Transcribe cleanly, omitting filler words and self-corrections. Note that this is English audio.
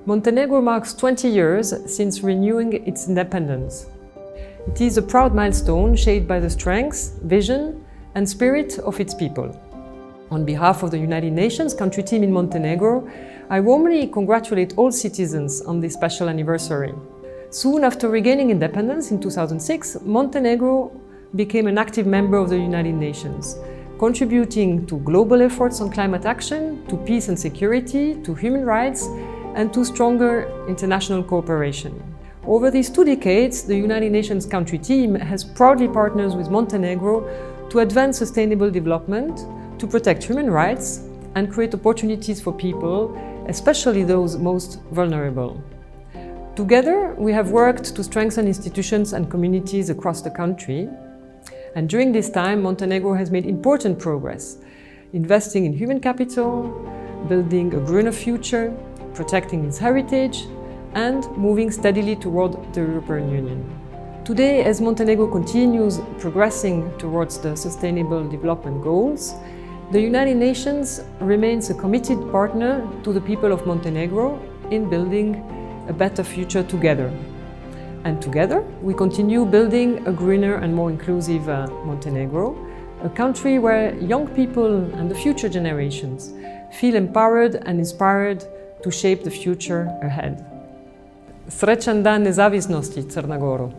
Montenegro marks 20 years since renewing its independence. It is a proud milestone shaped by the strength, vision and spirit of its people. On behalf of the United Nations country team in Montenegro, I warmly congratulate all citizens on this special anniversary. Soon after regaining independence in 2006, Montenegro became an active member of the United Nations, contributing to global efforts on climate action, to peace and security, to human rights, and to stronger international cooperation. Over these 2 decades, the United Nations country team has proudly partnered with Montenegro to advance sustainable development, to protect human rights, and create opportunities for people, especially those most vulnerable. Together, we have worked to strengthen institutions and communities across the country. And during this time, Montenegro has made important progress, investing in human capital, building a greener future, protecting its heritage, and moving steadily toward the European Union. Today, as Montenegro continues progressing towards the Sustainable Development Goals, the United Nations remains a committed partner to the people of Montenegro in building a better future together. And together, we continue building a greener and more inclusive Montenegro, a country where young people and the future generations feel empowered and inspired to shape the future ahead. Srećan dan nezavisnosti, Crna Goro!